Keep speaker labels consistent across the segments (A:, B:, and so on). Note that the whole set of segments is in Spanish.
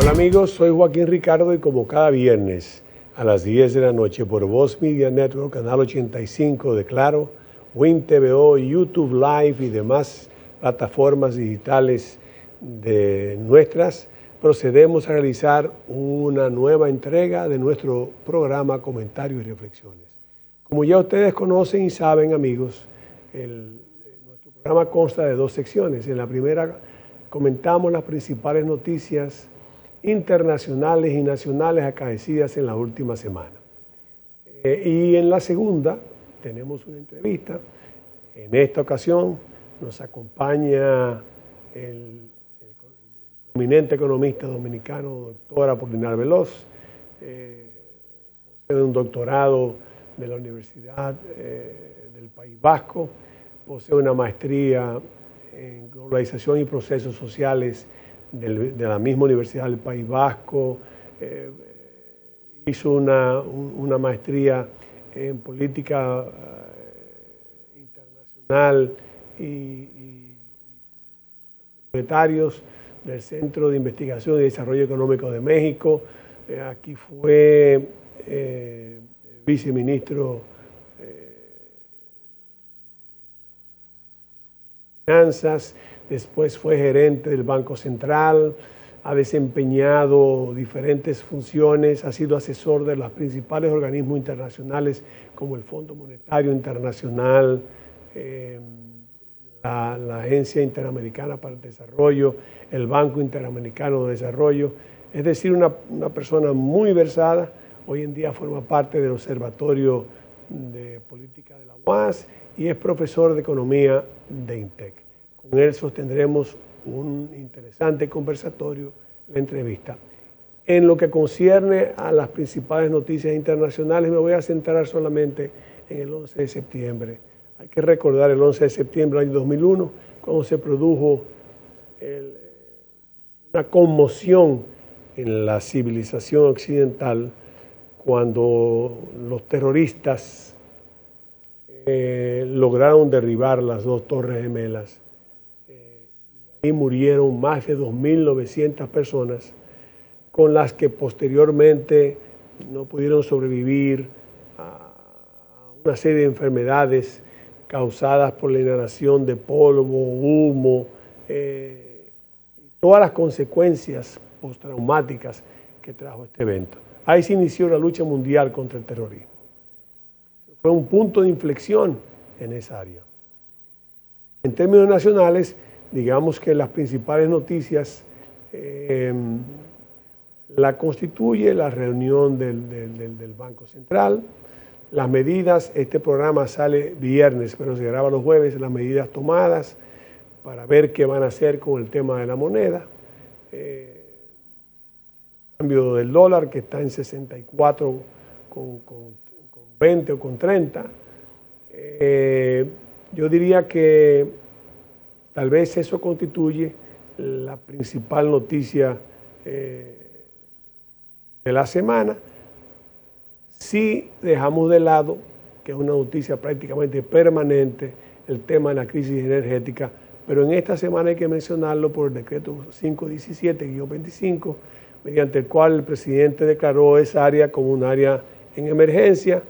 A: Hola amigos, soy Joaquín Ricardo y como cada viernes a las 10 de la noche por Voz Media Network, canal 85 de Claro, Win TVO, YouTube Live y demás plataformas digitales de nuestras, procedemos a realizar una nueva entrega de nuestro programa Comentarios y Reflexiones. Como ya ustedes conocen y saben, amigos, nuestro programa consta de dos secciones. En la primera comentamos las principales noticias internacionales y nacionales acaecidas en la última semana. Y en la segunda tenemos una entrevista. En esta ocasión nos acompaña el prominente economista dominicano, doctor Apolinar Veloz, posee un doctorado de la Universidad del País Vasco, posee una maestría en globalización y procesos sociales de la misma Universidad del País Vasco, hizo una maestría en política internacional y monetarios del Centro de Investigación y Desarrollo Económico de México. Aquí fue viceministro de Finanzas, después fue gerente del Banco Central, ha desempeñado diferentes funciones, ha sido asesor de los principales organismos internacionales como el Fondo Monetario Internacional, la Agencia Interamericana para el Desarrollo, el Banco Interamericano de Desarrollo. Es decir, una persona muy versada. Hoy en día forma parte del Observatorio de Política de la UAS y es profesor de Economía de INTEC. Con él sostendremos un interesante conversatorio, la entrevista. En lo que concierne a las principales noticias internacionales, me voy a centrar solamente en el 11 de septiembre. Hay que recordar el 11 de septiembre del año 2001, cuando se produjo una conmoción en la civilización occidental, cuando los terroristas lograron derribar las dos torres gemelas. Y murieron más de 2.900 personas, con las que posteriormente no pudieron sobrevivir a una serie de enfermedades causadas por la inhalación de polvo, humo, todas las consecuencias postraumáticas que trajo este evento. Ahí se inició la lucha mundial contra el terrorismo. Fue un punto de inflexión en esa área. En términos nacionales, digamos que las principales noticias la constituye la reunión del Banco Central, las medidas. Este programa sale viernes, pero se graba los jueves, las medidas tomadas para ver qué van a hacer con el tema de la moneda. Cambio del dólar, que está en 64 con 20 o con 30. Yo diría que tal vez eso constituye la principal noticia de la semana. Si dejamos de lado, que es una noticia prácticamente permanente, el tema de la crisis energética, pero en esta semana hay que mencionarlo por el decreto 517-25, mediante el cual el presidente declaró esa área como un área en emergencia,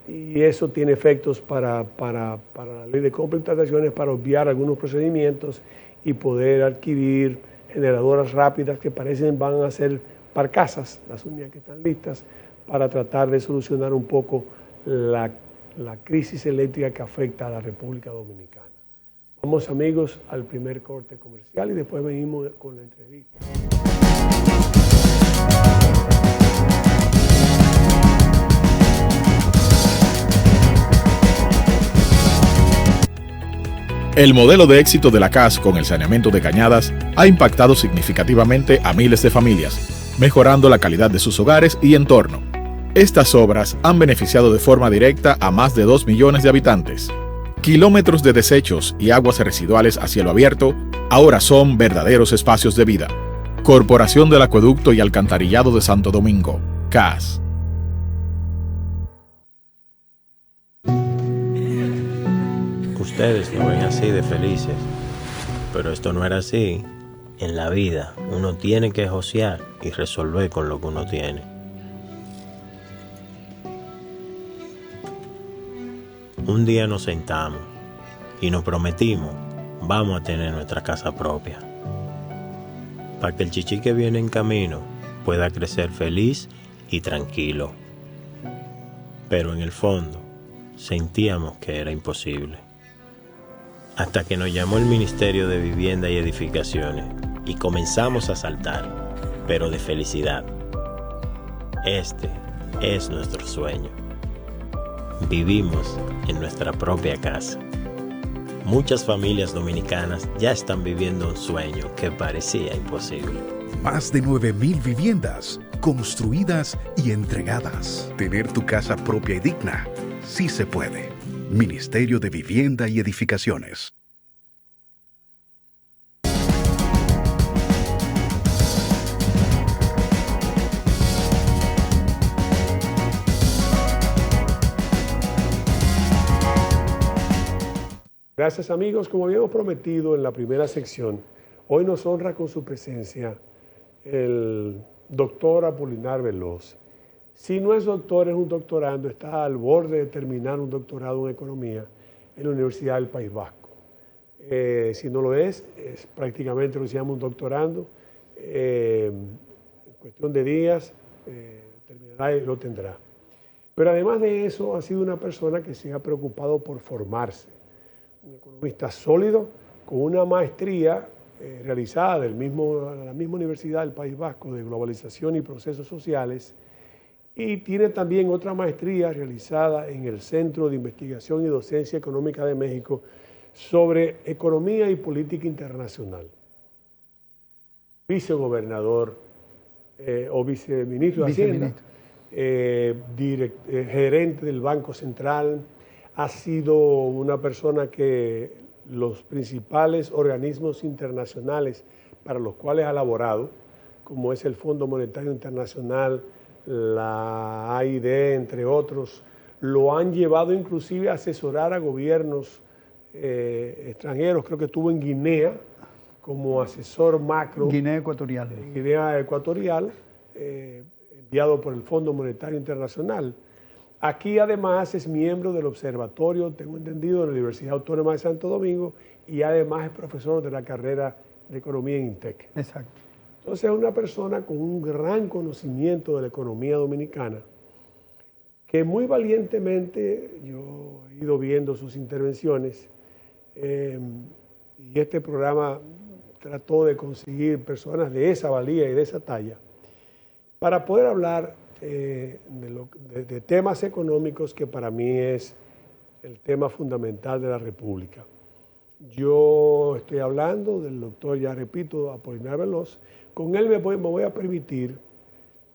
A: y eso tiene efectos para la ley de compra y contrataciones, para obviar algunos procedimientos y poder adquirir generadoras rápidas que parecen van a ser barcazas, las únicas que están listas, para tratar de solucionar un poco la crisis eléctrica que afecta a la República Dominicana. Vamos, amigos, al primer corte comercial y después venimos con la entrevista.
B: El modelo de éxito de la CAS con el saneamiento de cañadas ha impactado significativamente a miles de familias, mejorando la calidad de sus hogares y entorno. Estas obras han beneficiado de forma directa a más de 2 millones de habitantes. Kilómetros de desechos y aguas residuales a cielo abierto ahora son verdaderos espacios de vida. Corporación del Acueducto y Alcantarillado de Santo Domingo, CAS.
C: Ustedes lo ven así de felices, pero esto no era así. En la vida uno tiene que josear y resolver con lo que uno tiene. Un día nos sentamos y nos prometimos, vamos a tener nuestra casa propia, para que el chichi que viene en camino pueda crecer feliz y tranquilo. Pero en el fondo sentíamos que era imposible. Hasta que nos llamó el Ministerio de Vivienda y Edificaciones y comenzamos a saltar, pero de felicidad. Este es nuestro sueño. Vivimos en nuestra propia casa. Muchas familias dominicanas ya están viviendo un sueño que parecía imposible.
D: Más de 9,000 viviendas construidas y entregadas. Tener tu casa propia y digna, sí se puede. Ministerio de Vivienda y Edificaciones.
A: Gracias amigos, como habíamos prometido en la primera sección, hoy nos honra con su presencia el doctor Apolinar Veloz. Si no es doctor, es un doctorando, está al borde de terminar un doctorado en economía en la Universidad del País Vasco. Si no lo es prácticamente lo que se llama un doctorando. En cuestión de días terminará y lo tendrá. Pero además de eso, ha sido una persona que se ha preocupado por formarse. Un economista sólido, con una maestría realizada de la misma Universidad del País Vasco de Globalización y Procesos Sociales, y tiene también otra maestría realizada en el Centro de Investigación y Docencia Económica de México sobre Economía y Política Internacional. Vicegobernador o viceministro de Hacienda, gerente del Banco Central. Ha sido una persona que los principales organismos internacionales para los cuales ha laborado, como es el Fondo Monetario Internacional, la AID, entre otros, lo han llevado inclusive a asesorar a gobiernos extranjeros. Creo que estuvo en Guinea como asesor macro.
E: Guinea Ecuatorial.
A: Guinea Ecuatorial, enviado por el Fondo Monetario Internacional. Aquí además es miembro del observatorio, tengo entendido, de la Universidad Autónoma de Santo Domingo, y además es profesor de la carrera de Economía en INTEC.
E: Exacto.
A: Entonces es una persona con un gran conocimiento de la economía dominicana, que muy valientemente, yo he ido viendo sus intervenciones, y este programa trató de conseguir personas de esa valía y de esa talla, para poder hablar de temas económicos que para mí es el tema fundamental de la República. Yo estoy hablando del doctor, ya repito, Apolinar Veloz. Con él me voy a permitir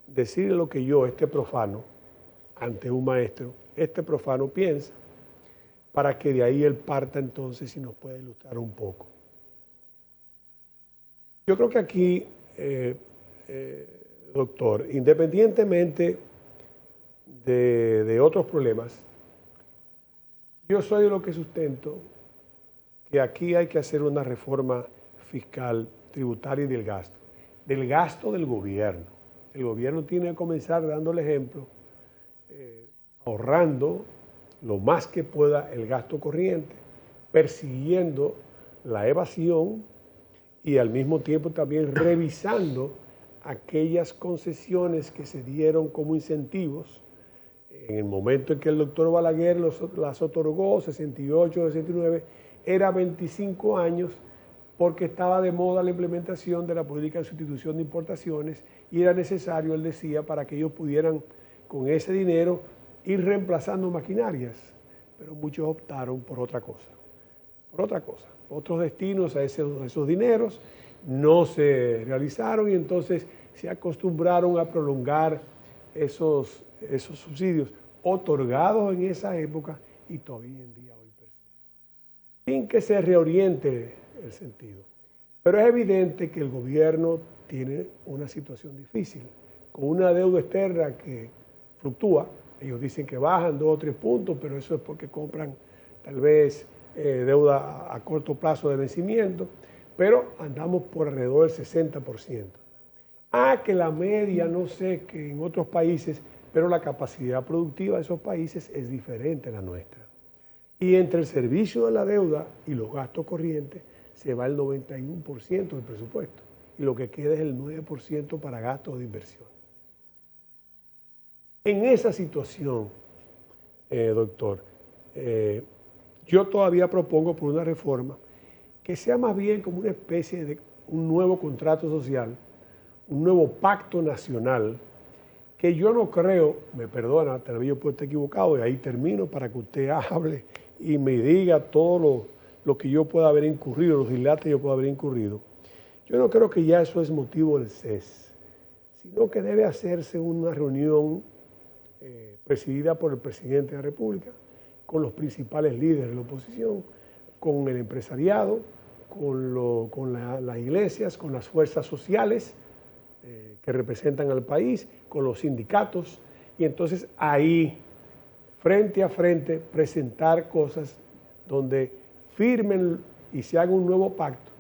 A: decirle lo que yo, este profano, ante un maestro, este profano piensa, para que de ahí él parta entonces y nos pueda ilustrar un poco. Yo creo que aquí, doctor, independientemente de otros problemas, yo soy de lo que sustento que aquí hay que hacer una reforma fiscal, tributaria y del gasto del gobierno. El gobierno tiene que comenzar dando el ejemplo, ahorrando lo más que pueda el gasto corriente, persiguiendo la evasión y al mismo tiempo también revisando aquellas concesiones que se dieron como incentivos. En el momento en que el doctor Balaguer las otorgó, 68, 69, era 25 años, porque estaba de moda la implementación de la política de sustitución de importaciones y era necesario, él decía, para que ellos pudieran con ese dinero ir reemplazando maquinarias. Pero muchos optaron por otra cosa, otros destinos a esos dineros no se realizaron y entonces se acostumbraron a prolongar esos subsidios otorgados en esa época y todavía en día hoy persisten, sin que se reoriente el sentido. Pero es evidente que el gobierno tiene una situación difícil, con una deuda externa que fluctúa. Ellos dicen que bajan 2 o 3 puntos, pero eso es porque compran tal vez deuda a corto plazo de vencimiento. pero andamos por alrededor del 60%. Que la media, no sé, que en otros países, pero la capacidad productiva de esos países es diferente a la nuestra. Y entre el servicio de la deuda y los gastos corrientes se va el 91% del presupuesto. Y lo que queda es el 9% para gastos de inversión. En esa situación, doctor, yo todavía propongo por una reforma que sea más bien como una especie de un nuevo contrato social, un nuevo pacto nacional, que yo no creo, me perdona, tal vez yo puedo estar equivocado, y ahí termino para que usted hable y me diga todo lo que yo pueda haber incurrido, los dislates que yo pueda haber incurrido. Yo no creo que ya eso es motivo del CES, sino que debe hacerse una reunión presidida por el presidente de la República, con los principales líderes de la oposición, con el empresariado, con las iglesias, con las fuerzas sociales que representan al país, con los sindicatos, y entonces ahí, frente a frente, presentar cosas donde firmen y se haga un nuevo pacto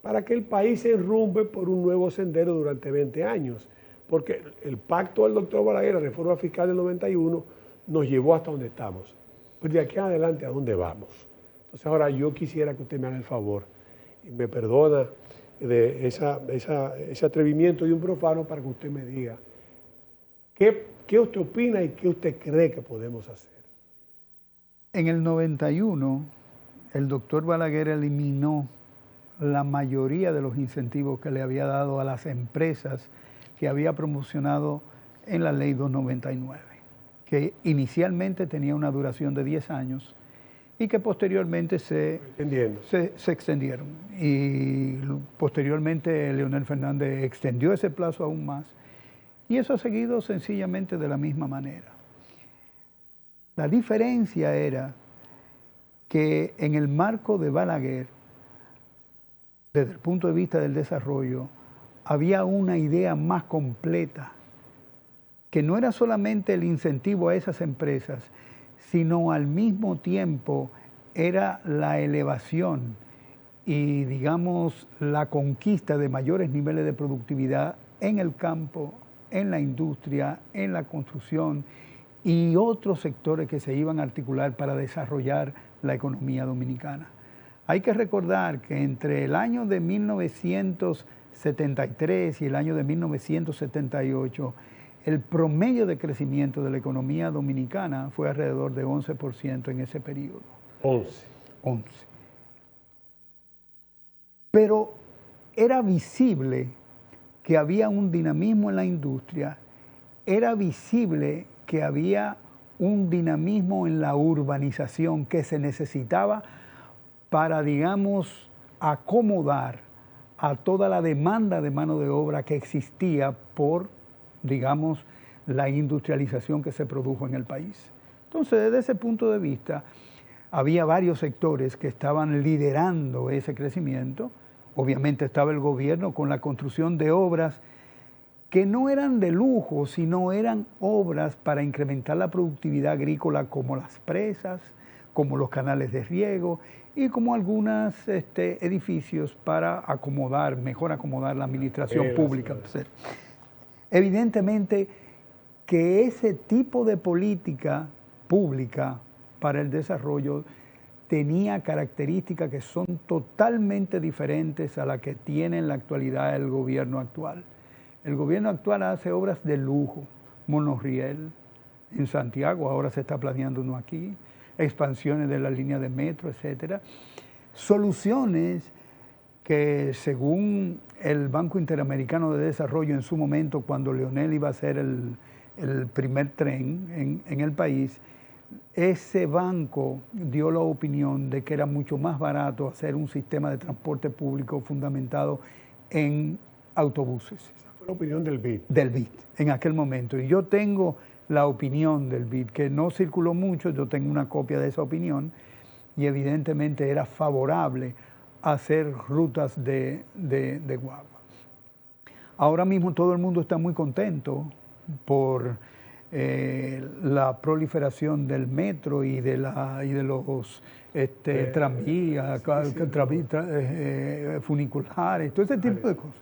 A: para que el país se enrumbe por un nuevo sendero durante 20 años. Porque el pacto del doctor Balaguer, la reforma fiscal del 91, nos llevó hasta donde estamos. Pero de aquí en adelante, ¿a dónde vamos? Entonces ahora yo quisiera que usted me haga el favor y me perdona de ese atrevimiento de un profano para que usted me diga qué usted opina y qué usted cree que podemos hacer.
E: En el 91, el doctor Balaguer eliminó la mayoría de los incentivos que le había dado a las empresas que había promocionado en la ley 299, que inicialmente tenía una duración de 10 años y que posteriormente se extendieron. Y posteriormente Leonel Fernández extendió ese plazo aún más y eso ha seguido sencillamente de la misma manera. La diferencia era que en el marco de Balaguer, desde el punto de vista del desarrollo, había una idea más completa, que no era solamente el incentivo a esas empresas, sino al mismo tiempo era la elevación y, digamos, la conquista de mayores niveles de productividad en el campo, en la industria, en la construcción y otros sectores que se iban a articular para desarrollar la economía dominicana. Hay que recordar que entre el año de 1973 y el año de 1978, el promedio de crecimiento de la economía dominicana fue alrededor de 11% en ese periodo.
A: 11.
E: Pero era visible que había un dinamismo en la industria, era visible que había un dinamismo en la urbanización que se necesitaba para, digamos, acomodar a toda la demanda de mano de obra que existía por, digamos, la industrialización que se produjo en el país. Entonces, desde ese punto de vista, había varios sectores que estaban liderando ese crecimiento. Obviamente estaba el gobierno con la construcción de obras que no eran de lujo, sino eran obras para incrementar la productividad agrícola, como las presas, como los canales de riego y como algunos edificios para mejor acomodar la administración pública. Evidentemente que ese tipo de política pública para el desarrollo tenía características que son totalmente diferentes a las que tiene en la actualidad el gobierno actual. El gobierno actual hace obras de lujo, monorriel en Santiago, ahora se está planeando uno aquí, expansiones de la línea de metro, etcétera. Soluciones que, según el Banco Interamericano de Desarrollo en su momento, cuando Leonel iba a hacer el primer tren en el país, ese banco dio la opinión de que era mucho más barato hacer un sistema de transporte público fundamentado en autobuses.
A: Esa fue la opinión del BID.
E: Del BID, en aquel momento. Y yo tengo la opinión del BID, que no circuló mucho, yo tengo una copia de esa opinión, y evidentemente era favorable a hacer rutas de guagua. Ahora mismo todo el mundo está muy contento por la proliferación del metro y de los tranvías, funiculares, todo ese tipo de cosas.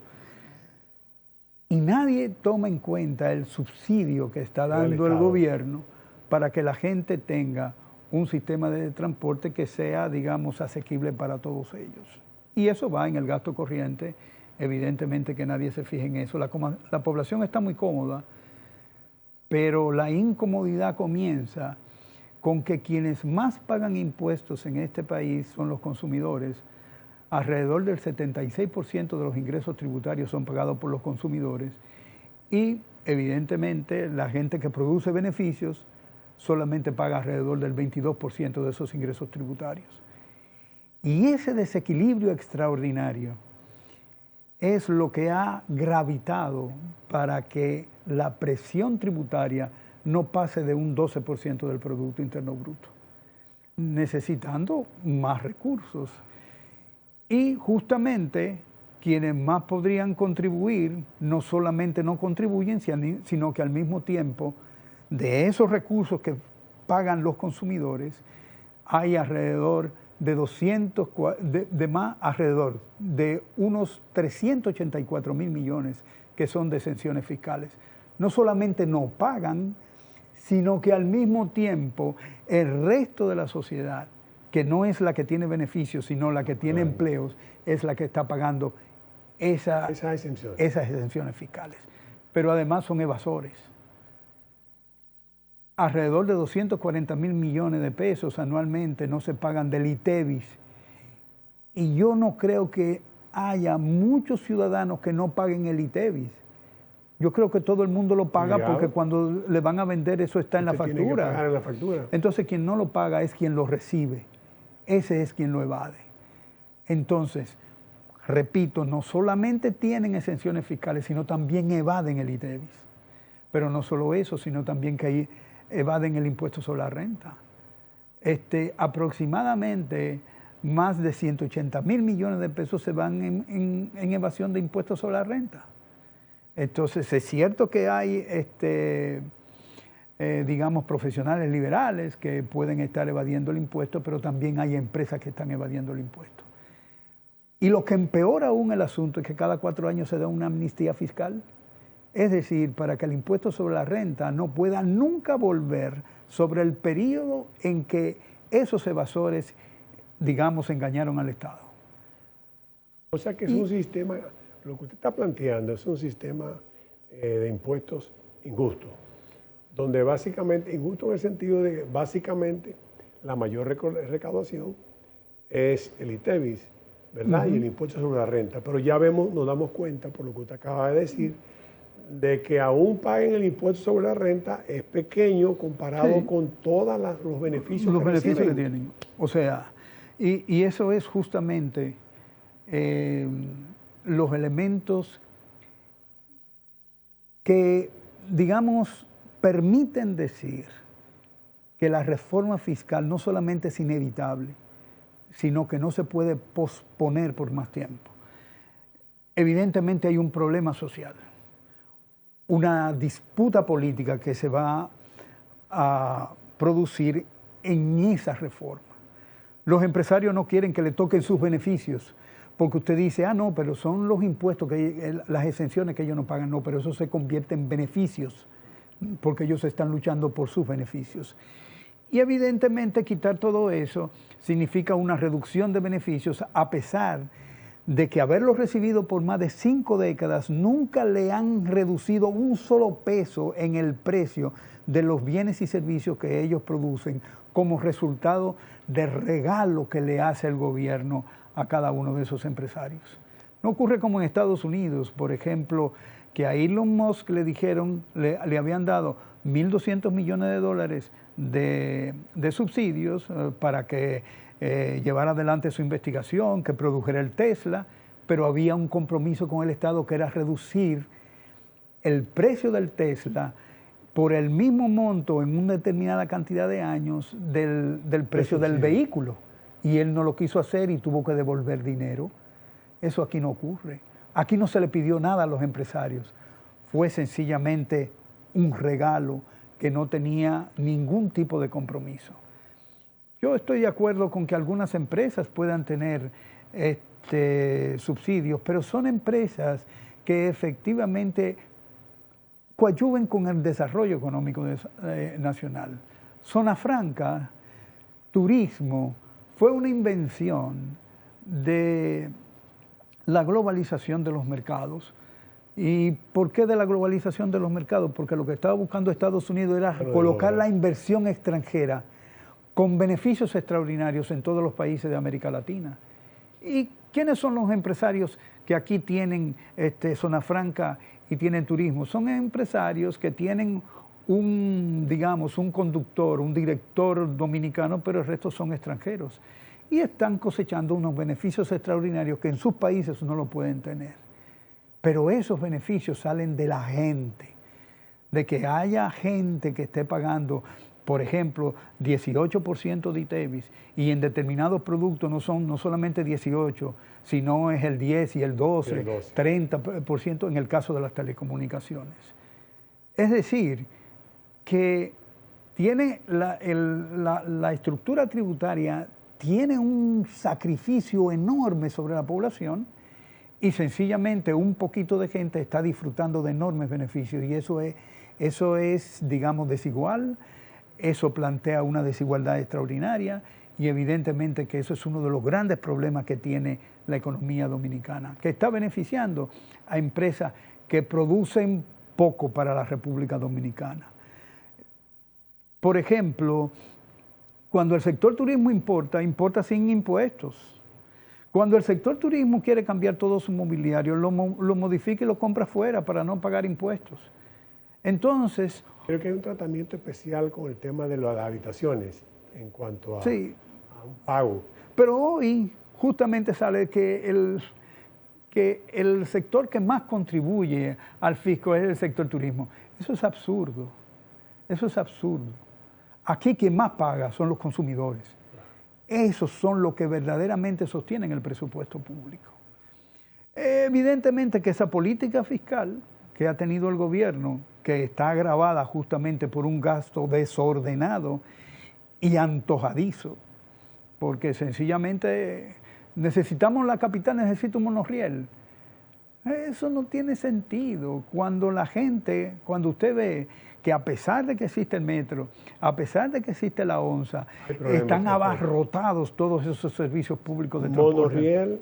E: Y nadie toma en cuenta el subsidio que está dando el gobierno para que la gente tenga un sistema de transporte que sea, digamos, asequible para todos ellos. Y eso va en el gasto corriente, evidentemente que nadie se fije en eso. La población está muy cómoda, pero la incomodidad comienza con que quienes más pagan impuestos en este país son los consumidores. Alrededor del 76% de los ingresos tributarios son pagados por los consumidores y evidentemente la gente que produce beneficios solamente paga alrededor del 22% de esos ingresos tributarios. Y ese desequilibrio extraordinario es lo que ha gravitado para que la presión tributaria no pase de un 12% del Producto Interno Bruto, necesitando más recursos. Y justamente quienes más podrían contribuir, no solamente no contribuyen, sino que al mismo tiempo de esos recursos que pagan los consumidores, hay alrededor de alrededor de unos 384 mil millones que son de exenciones fiscales. No solamente no pagan, sino que al mismo tiempo el resto de la sociedad, que no es la que tiene beneficios, sino la que tiene empleos, es la que está pagando esas exenciones fiscales. Pero además son evasores. Alrededor de 240 mil millones de pesos anualmente no se pagan del ITEVIS. Y yo no creo que haya muchos ciudadanos que no paguen el ITEVIS. Yo creo que todo el mundo lo paga porque cuando le van a vender eso está en la factura. Tiene que pagar en la factura. Entonces quien no lo paga es quien lo recibe. Ese es quien lo evade. Entonces, repito, no solamente tienen exenciones fiscales, sino también evaden el ITEVIS. Pero no solo eso, sino también que evaden el impuesto sobre la renta. Aproximadamente más de 180 mil millones de pesos se van en evasión de impuestos sobre la renta. Entonces, es cierto que hay, digamos, profesionales liberales que pueden estar evadiendo el impuesto, pero también hay empresas que están evadiendo el impuesto. Y lo que empeora aún el asunto es que cada 4 años se da una amnistía fiscal. Es decir, para que el impuesto sobre la renta no pueda nunca volver sobre el periodo en que esos evasores, digamos, engañaron al Estado.
A: O sea que es un sistema, lo que usted está planteando es un sistema de impuestos injusto, donde básicamente, injusto en el sentido de que básicamente la mayor recaudación es el ITEVIS, ¿verdad? Y el impuesto sobre la renta. Pero ya nos damos cuenta, por lo que usted acaba de decir, de que aún paguen el impuesto sobre la renta es pequeño comparado con todos los beneficios
E: que tienen. O sea, y eso es justamente los elementos que, digamos, permiten decir que la reforma fiscal no solamente es inevitable, sino que no se puede posponer por más tiempo. Evidentemente hay un problema social, una disputa política que se va a producir en esa reforma. Los empresarios no quieren que le toquen sus beneficios, porque usted dice, no, pero son los impuestos, las exenciones que ellos no pagan, no, pero eso se convierte en beneficios, porque ellos están luchando por sus beneficios. Y evidentemente quitar todo eso significa una reducción de beneficios, a pesar de que haberlos recibido por más de 5 décadas nunca le han reducido un solo peso en el precio de los bienes y servicios que ellos producen como resultado del regalo que le hace el gobierno a cada uno de esos empresarios. No ocurre como en Estados Unidos, por ejemplo, que a Elon Musk le dijeron, le habían dado $1.200 millones de subsidios para que llevar adelante su investigación, que produjera el Tesla, pero había un compromiso con el Estado que era reducir el precio del Tesla por el mismo monto en una determinada cantidad de años del precio del vehículo. Y él no lo quiso hacer y tuvo que devolver dinero. Eso aquí no ocurre. Aquí no se le pidió nada a los empresarios. Fue sencillamente un regalo que no tenía ningún tipo de compromiso. Yo estoy de acuerdo con que algunas empresas puedan tener subsidios, pero son empresas que efectivamente coadyuven con el desarrollo económico nacional. Zona Franca, turismo, fue una invención de la globalización de los mercados. ¿Y por qué de la globalización de los mercados? Porque lo que estaba buscando Estados Unidos era colocar la inversión extranjera con beneficios extraordinarios en todos los países de América Latina. ¿Y quiénes son los empresarios que aquí tienen Zona Franca y tienen turismo? Son empresarios que tienen un conductor, un director dominicano, pero el resto son extranjeros. Y están cosechando unos beneficios extraordinarios que en sus países no lo pueden tener. Pero esos beneficios salen de la gente, de que haya gente que esté pagando, por ejemplo, 18% de ITEVIS, y en determinados productos no solamente 18, sino es el 10 y el 12, 30% en el caso de las telecomunicaciones. Es decir, que tiene la estructura tributaria tiene un sacrificio enorme sobre la población, y sencillamente un poquito de gente está disfrutando de enormes beneficios, y eso es, digamos, desigual, eso plantea una desigualdad extraordinaria, y evidentemente que eso es uno de los grandes problemas que tiene la economía dominicana, que está beneficiando a empresas que producen poco para la República Dominicana. Por ejemplo, cuando el sector turismo importa sin impuestos. Cuando el sector turismo quiere cambiar todo su mobiliario, lo modifica y lo compra fuera para no pagar impuestos. Entonces...
A: Creo que hay un tratamiento especial con el tema de las habitaciones en cuanto a un pago.
E: Pero hoy justamente sale que el sector que más contribuye al fisco es el sector turismo. Eso es absurdo. Eso es absurdo. Aquí quien más paga son los consumidores. Esos son los que verdaderamente sostienen el presupuesto público. Evidentemente que esa política fiscal que ha tenido el gobierno, que está agravada justamente por un gasto desordenado y antojadizo, porque sencillamente necesitamos la capital, necesita un monorriel. Eso no tiene sentido. Cuando usted ve que a pesar de que existe el metro, a pesar de que existe la ONSA, están abarrotados todos esos servicios públicos de transporte.
A: Monorriel,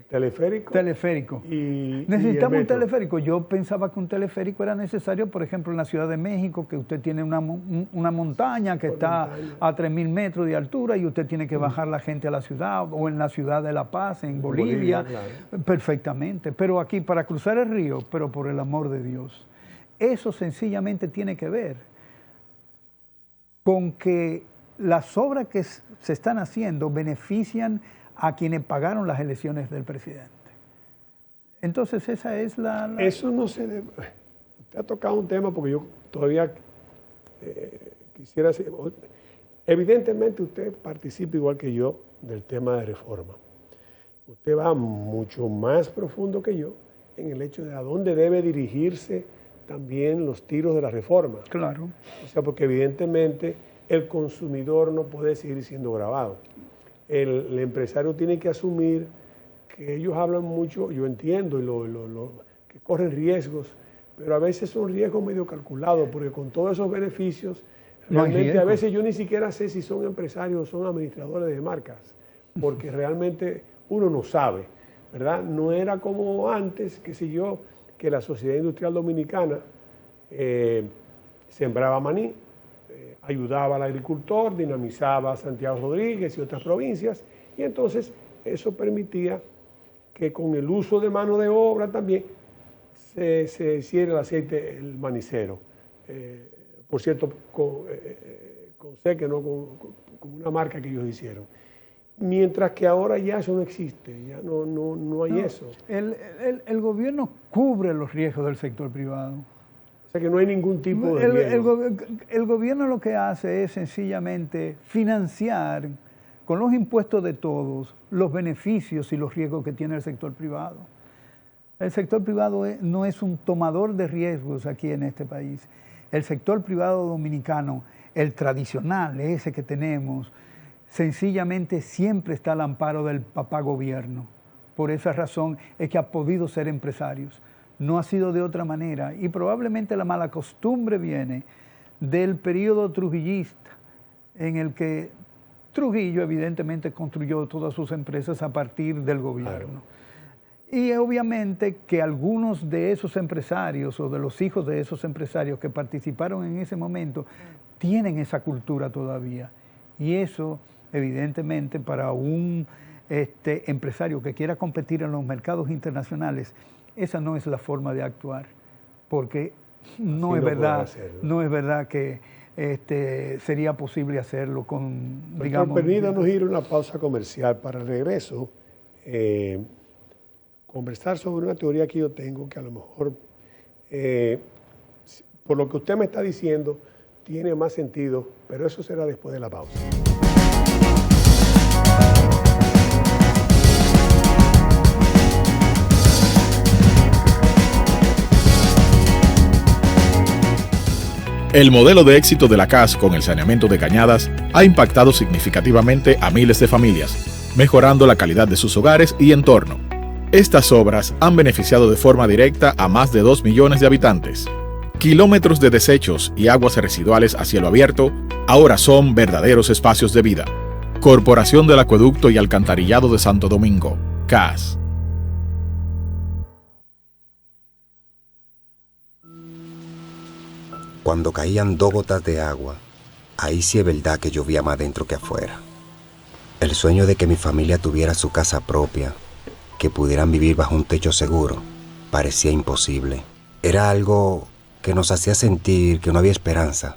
A: teleférico.
E: Teleférico. Necesitamos un teleférico. Yo pensaba que un teleférico era necesario, por ejemplo, en la Ciudad de México, que usted tiene una montaña que está a 3.000 metros de altura y usted tiene que bajar la gente a la ciudad, o en la ciudad de La Paz, en Bolivia, claro. Perfectamente. Pero aquí, para cruzar el río, pero por el amor de Dios. Eso sencillamente tiene que ver con que las obras que se están haciendo benefician a quienes pagaron las elecciones del presidente. Entonces esa es
A: Eso no se debe... Usted ha tocado un tema porque yo todavía quisiera... Evidentemente usted participa igual que yo del tema de reforma. Usted va mucho más profundo que yo en el hecho de a dónde debe dirigirse también los tiros de la reforma.
E: Claro.
A: O sea, porque evidentemente el consumidor no puede seguir siendo grabado. El empresario tiene que asumir que ellos hablan mucho, yo entiendo, que corren riesgos, pero a veces son riesgos medio calculados, porque con todos esos beneficios, realmente a veces yo ni siquiera sé si son empresarios o son administradores de marcas, porque realmente uno no sabe, ¿verdad? No era como antes, qué sé yo, que la Sociedad Industrial Dominicana sembraba maní, ayudaba al agricultor, dinamizaba a Santiago Rodríguez y otras provincias, y entonces eso permitía que con el uso de mano de obra también se hiciera el aceite, el manicero. Por cierto, con Seque, ¿no? con una marca que ellos hicieron. Mientras que ahora ya eso no existe, ya no hay eso.
E: El gobierno cubre los riesgos del sector privado.
A: O sea que no hay ningún tipo de riesgo.
E: El gobierno lo que hace es sencillamente financiar con los impuestos de todos los beneficios y los riesgos que tiene el sector privado. El sector privado no es un tomador de riesgos aquí en este país. El sector privado dominicano, el tradicional, ese que tenemos, sencillamente siempre está al amparo del papá gobierno. Por esa razón es que ha podido ser empresarios. No ha sido de otra manera. Y probablemente la mala costumbre viene del periodo trujillista, en el que Trujillo evidentemente construyó todas sus empresas a partir del gobierno. Y obviamente que algunos de esos empresarios o de los hijos de esos empresarios que participaron en ese momento tienen esa cultura todavía. Y eso, evidentemente, para un empresario que quiera competir en los mercados internacionales, esa no es la forma de actuar, porque no es verdad que sería posible hacerlo con, digamos...
A: Permítanos ir a una pausa comercial. Para el regreso, conversar sobre una teoría que yo tengo que a lo mejor, por lo que usted me está diciendo, tiene más sentido, pero eso será después de la pausa.
B: El modelo de éxito de la CAS con el saneamiento de Cañadas ha impactado significativamente a miles de familias, mejorando la calidad de sus hogares y entorno. Estas obras han beneficiado de forma directa a más de 2 millones de habitantes. Kilómetros de desechos y aguas residuales a cielo abierto ahora son verdaderos espacios de vida. Corporación del Acueducto y Alcantarillado de Santo Domingo, CAS.
F: Cuando caían 2 gotas de agua, ahí sí es verdad que llovía más dentro que afuera. El sueño de que mi familia tuviera su casa propia, que pudieran vivir bajo un techo seguro, parecía imposible. Era algo que nos hacía sentir que no había esperanza.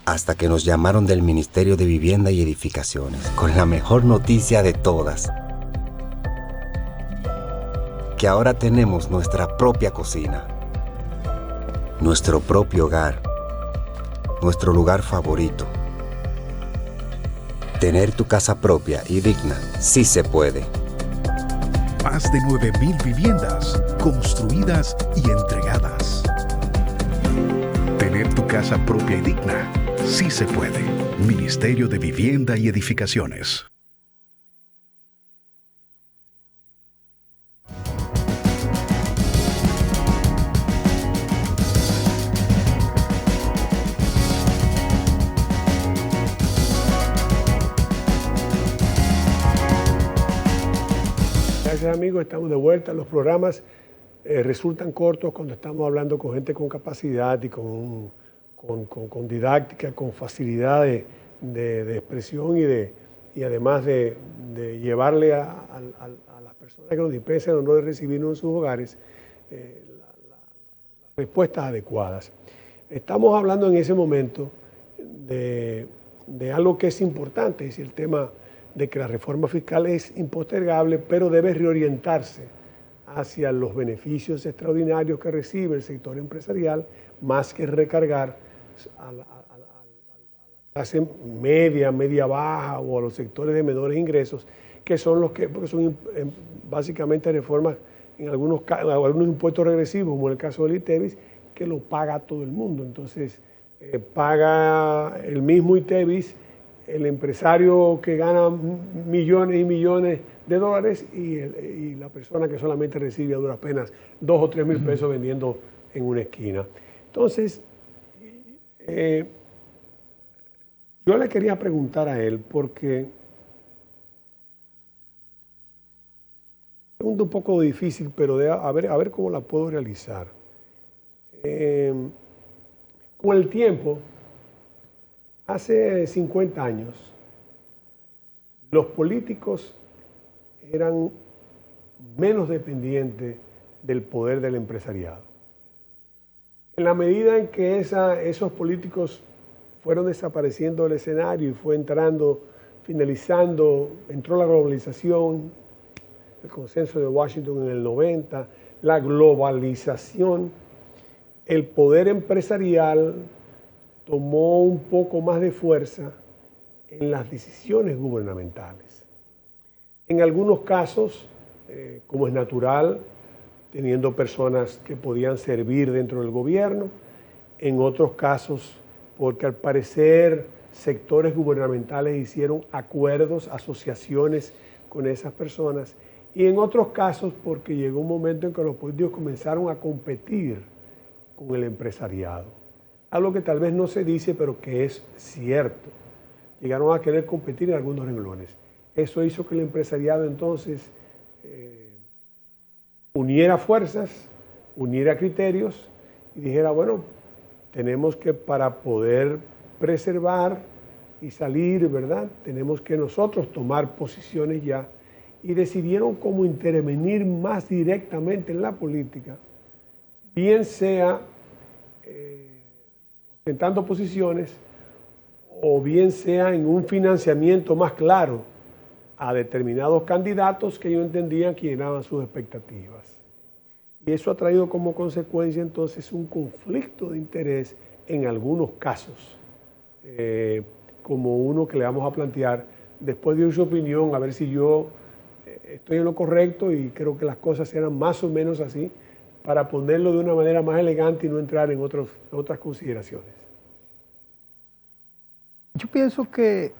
F: Hasta que nos llamaron del Ministerio de Vivienda y Edificaciones, con la mejor noticia de todas. Que ahora tenemos nuestra propia cocina, nuestro propio hogar, nuestro lugar favorito. Tener tu casa propia y digna sí se puede.
D: Más de 9,000 viviendas construidas y entregadas. Tener tu casa propia y digna sí se puede. Ministerio de Vivienda y Edificaciones.
A: Gracias, amigos, estamos de vuelta. Los programas resultan cortos cuando estamos hablando con gente con capacidad y con didáctica, con facilidad de expresión y además de llevarle a las personas que nos dispensan el honor de recibirnos en sus hogares las respuestas adecuadas. Estamos hablando en ese momento de algo que es importante, es decir, el tema de que la reforma fiscal es impostergable, pero debe reorientarse hacia los beneficios extraordinarios que recibe el sector empresarial, más que recargar a la clase media, media baja o a los sectores de menores ingresos, que son los que, porque son básicamente reformas en algunos impuestos regresivos, como en el caso del ITEVIS, que lo paga todo el mundo. Entonces, paga el mismo ITEVIS el empresario que gana millones y millones de dólares y la persona que solamente recibe a duras penas 2 o 3 mil pesos vendiendo en una esquina. Entonces, yo le quería preguntar a él, porque es un poco difícil, pero a ver cómo la puedo realizar. Con el tiempo, hace 50 años, los políticos eran menos dependientes del poder del empresariado. En la medida en que esos políticos fueron desapareciendo del escenario y fue entrando, finalizando, entró la globalización, el consenso de Washington en el 90, la globalización, el poder empresarial tomó un poco más de fuerza en las decisiones gubernamentales. En algunos casos, como es natural, teniendo personas que podían servir dentro del gobierno, en otros casos, porque al parecer sectores gubernamentales hicieron acuerdos, asociaciones con esas personas, y en otros casos porque llegó un momento en que los políticos comenzaron a competir con el empresariado. Algo que tal vez no se dice, pero que es cierto. Llegaron a querer competir en algunos renglones. Eso hizo que el empresariado entonces uniera fuerzas, uniera criterios y dijera, bueno, tenemos que para poder preservar y salir, ¿verdad? Tenemos que nosotros tomar posiciones ya, y decidieron cómo intervenir más directamente en la política, bien sea ostentando posiciones o bien sea en un financiamiento más claro a determinados candidatos que ellos entendían que llenaban sus expectativas. Y eso ha traído como consecuencia entonces un conflicto de interés en algunos casos, como uno que le vamos a plantear después de oír su opinión, a ver si yo estoy en lo correcto y creo que las cosas eran más o menos así, para ponerlo de una manera más elegante y no entrar en otras consideraciones.
E: Yo pienso que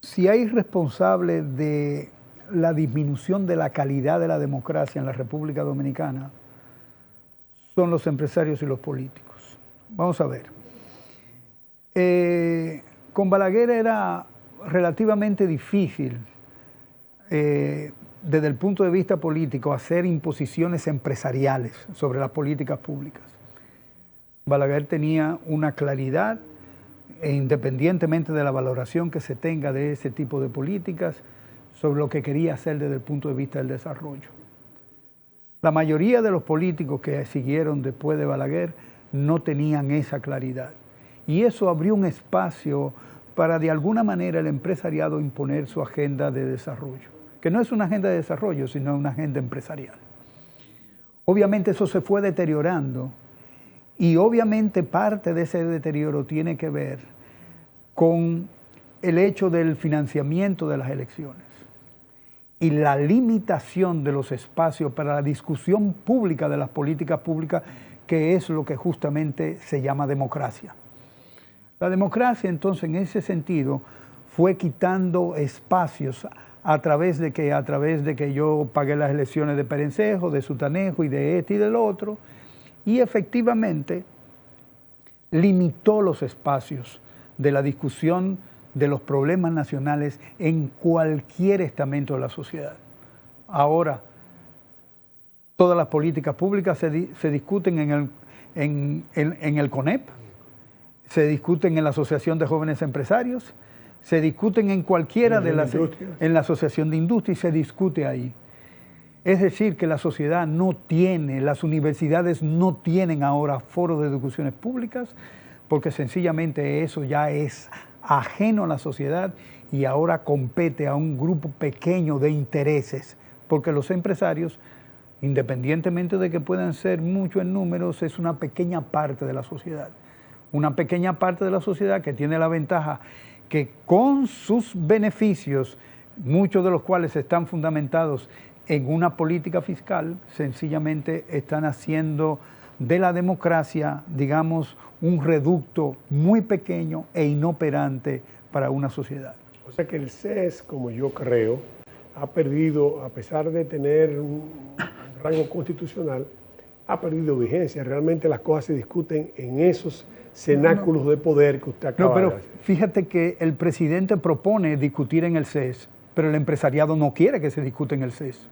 E: si hay responsables de la disminución de la calidad de la democracia en la República Dominicana, son los empresarios y los políticos. Vamos a ver. Con Balaguer era relativamente difícil, desde el punto de vista político, hacer imposiciones empresariales sobre las políticas públicas. Balaguer tenía una claridad, e independientemente de la valoración que se tenga de ese tipo de políticas, sobre lo que quería hacer desde el punto de vista del desarrollo. La mayoría de los políticos que siguieron después de Balaguer no tenían esa claridad. Y eso abrió un espacio para de alguna manera el empresariado imponer su agenda de desarrollo, que no es una agenda de desarrollo, sino una agenda empresarial. Obviamente eso se fue deteriorando y obviamente parte de ese deterioro tiene que ver con el hecho del financiamiento de las elecciones y la limitación de los espacios para la discusión pública de las políticas públicas, que es lo que justamente se llama democracia. La democracia, entonces, en ese sentido, fue quitando espacios a través de que yo pagué las elecciones de Perencejo, de Sutanejo y de este y del otro, y efectivamente limitó los espacios de la discusión de los problemas nacionales en cualquier estamento de la sociedad. Ahora, todas las políticas públicas se discuten en el CONEP, se discuten en la Asociación de Jóvenes Empresarios, se discuten en cualquiera de las, en la Asociación de Industria, y se discute ahí. Es decir, que la sociedad no tiene, las universidades no tienen ahora foros de discusiones públicas, porque sencillamente eso ya es ajeno a la sociedad y ahora compete a un grupo pequeño de intereses, porque los empresarios, independientemente de que puedan ser muchos en números, es una pequeña parte de la sociedad. Una pequeña parte de la sociedad que tiene la ventaja que con sus beneficios, muchos de los cuales están fundamentados en una política fiscal, sencillamente están haciendo de la democracia, digamos, un reducto muy pequeño e inoperante para una sociedad.
A: O sea que el CES, como yo creo, ha perdido, a pesar de tener un rango constitucional, ha perdido vigencia. Realmente las cosas se discuten en esos cenáculos de poder que usted acaba de decir.
E: Fíjate que el presidente propone discutir en el CES, pero el empresariado no quiere que se discute en el CES.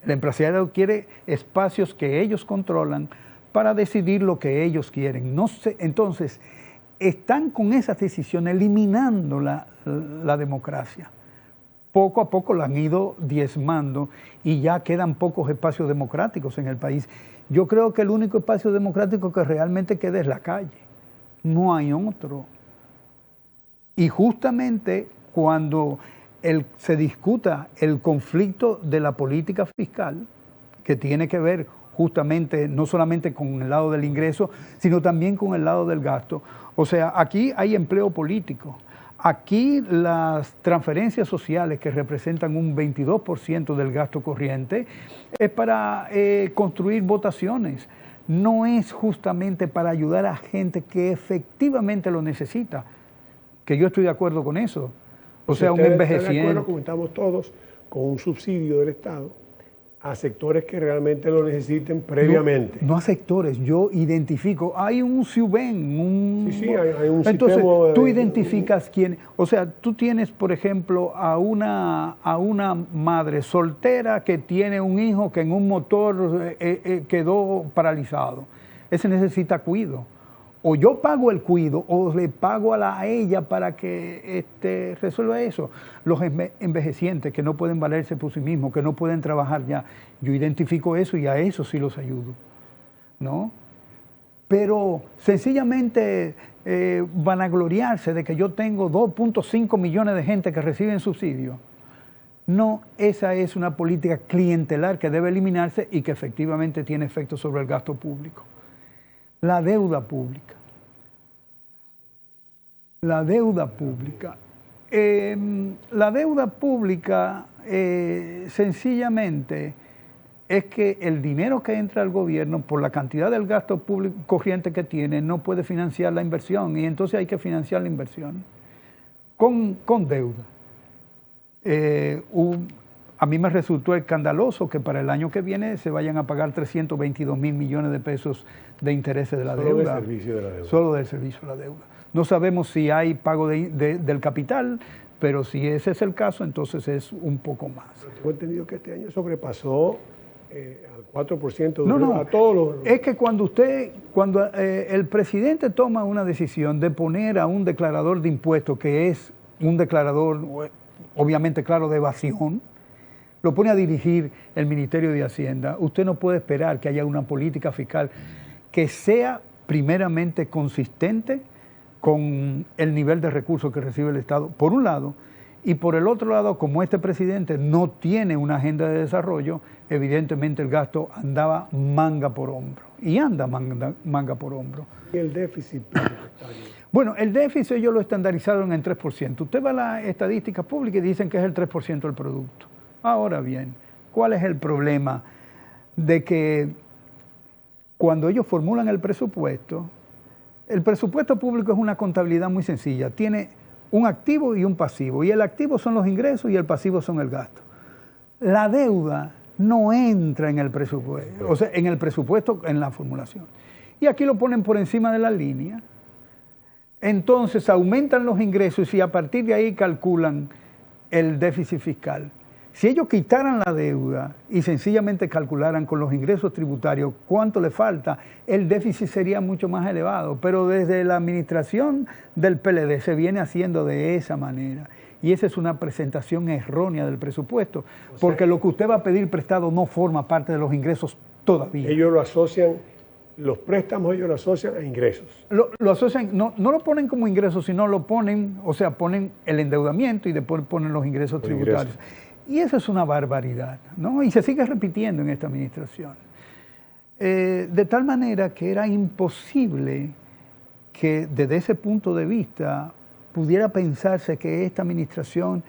E: El empresariado quiere espacios que ellos controlan para decidir lo que ellos quieren. No sé, entonces, están con esas decisiones eliminando la democracia. Poco a poco la han ido diezmando y ya quedan pocos espacios democráticos en el país. Yo creo que el único espacio democrático que realmente queda es la calle. No hay otro. Y justamente cuando se discuta el conflicto de la política fiscal, que tiene que ver justamente no solamente con el lado del ingreso, sino también con el lado del gasto. O sea, aquí hay empleo político. Aquí las transferencias sociales, que representan un 22% del gasto corriente, es para construir votaciones. No es justamente para ayudar a gente que efectivamente lo necesita, que yo estoy de acuerdo con eso. O sea, un envejeciente.
A: ¿Están de acuerdo, como estamos todos, con un subsidio del Estado a sectores que realmente lo necesiten previamente?
E: No a sectores, yo identifico, hay un SIUBEN,
A: Sí, hay un
E: entonces
A: sistema,
E: tú identificas quién, o sea, tú tienes, por ejemplo, a una madre soltera que tiene un hijo que en un motor quedó paralizado, ese necesita cuido. O yo pago el cuido o le pago a ella para que resuelva eso. Los envejecientes que no pueden valerse por sí mismos, que no pueden trabajar ya, yo identifico eso y a eso sí los ayudo, ¿no? Pero sencillamente vanagloriarse de que yo tengo 2.5 millones de gente que reciben subsidios, no, esa es una política clientelar que debe eliminarse y que efectivamente tiene efectos sobre el gasto público. La deuda pública. La deuda pública. La deuda pública sencillamente es que el dinero que entra al gobierno por la cantidad del gasto público corriente que tiene no puede financiar la inversión y entonces hay que financiar la inversión con deuda. A mí me resultó escandaloso que para el año que viene se vayan a pagar 322 mil millones de pesos de intereses de la deuda.
A: Solo del servicio de la deuda.
E: Solo del servicio de la deuda. No sabemos si hay pago del capital, pero si ese es el caso, entonces es un poco más.
A: Pero tengo entendido que este año sobrepasó al 4%
E: No,
A: a todos los...
E: Es que cuando el presidente toma una decisión de poner a un declarador de impuestos, que es un declarador, obviamente claro, de evasión, lo pone a dirigir el Ministerio de Hacienda, usted no puede esperar que haya una política fiscal que sea primeramente consistente con el nivel de recursos que recibe el Estado, por un lado, y por el otro lado, como este presidente no tiene una agenda de desarrollo, evidentemente el gasto andaba manga por hombro, y anda manga por hombro.
A: ¿Y el déficit presupuestario?
E: Bueno, el déficit ellos lo estandarizaron en 3%. Usted va a las estadísticas públicas y dicen que es el 3% del producto. Ahora bien, ¿cuál es el problema? De que cuando ellos formulan el presupuesto público es una contabilidad muy sencilla. Tiene un activo y un pasivo. Y el activo son los ingresos y el pasivo son el gasto. La deuda no entra en el presupuesto, o sea, en el presupuesto, en la formulación. Y aquí lo ponen por encima de la línea. Entonces aumentan los ingresos y a partir de ahí calculan el déficit fiscal. Si ellos quitaran la deuda y sencillamente calcularan con los ingresos tributarios cuánto le falta, el déficit sería mucho más elevado. Pero desde la administración del PLD se viene haciendo de esa manera. Y esa es una presentación errónea del presupuesto, porque lo que usted va a pedir prestado no forma parte de los ingresos todavía.
A: Ellos lo asocian, los préstamos ellos lo asocian a ingresos.
E: Lo asocian, no lo ponen como ingresos, sino lo ponen, o sea, ponen el endeudamiento y después ponen los ingresos tributarios. Y eso es una barbaridad, ¿no? Y se sigue repitiendo en esta administración. De tal manera que era imposible que desde ese punto de vista pudiera pensarse que esta administración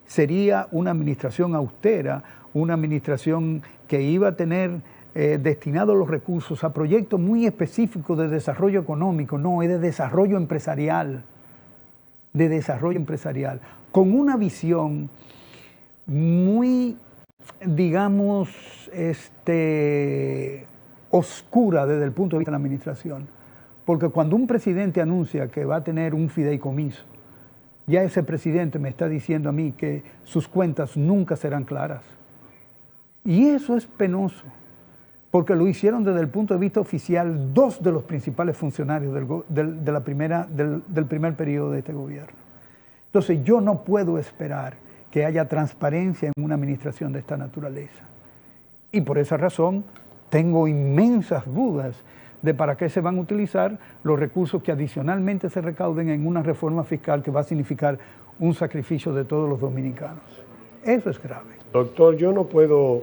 E: sería una administración austera, una administración que iba a tener destinados los recursos a proyectos muy específicos de desarrollo económico. No, es de desarrollo empresarial, con una visión muy, digamos, oscura desde el punto de vista de la administración. Porque cuando un presidente anuncia que va a tener un fideicomiso, ya ese presidente me está diciendo a mí que sus cuentas nunca serán claras. Y eso es penoso, porque lo hicieron desde el punto de vista oficial dos de los principales funcionarios del primer periodo de este gobierno. Entonces yo no puedo esperar que haya transparencia en una administración de esta naturaleza. Y por esa razón tengo inmensas dudas de para qué se van a utilizar los recursos que adicionalmente se recauden en una reforma fiscal que va a significar un sacrificio de todos los dominicanos. Eso es grave.
A: Doctor, yo no puedo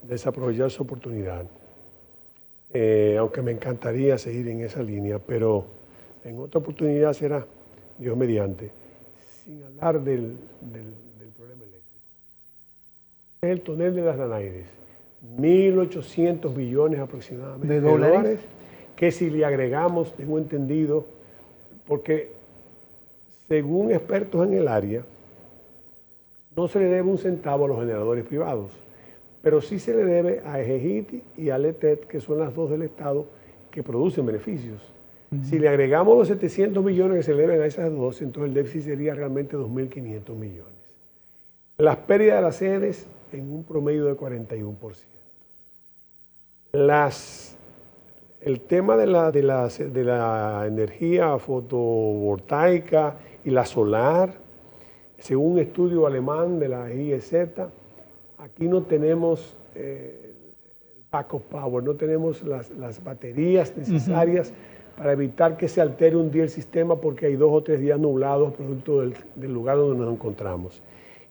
A: desaprovechar su oportunidad aunque me encantaría seguir en esa línea, pero en otra oportunidad será, Dios mediante, sin hablar del problema eléctrico. Es el tonel de las Danaides, 1.800 millones aproximadamente
E: ¿De dólares?
A: Que si le agregamos, tengo entendido, porque según expertos en el área, no se le debe un centavo a los generadores privados, pero sí se le debe a EGEGIT y a LETET, que son las dos del Estado que producen beneficios. Si le agregamos los 700 millones que se le deben a esas dos, entonces el déficit sería realmente 2.500 millones. Las pérdidas de las sedes en un promedio de 41%. El tema de la energía fotovoltaica y la solar, según un estudio alemán de la IEZ, aquí no tenemos backup power, no tenemos las baterías necesarias para evitar que se altere un día el sistema porque hay 2 o 3 días nublados producto del lugar donde nos encontramos.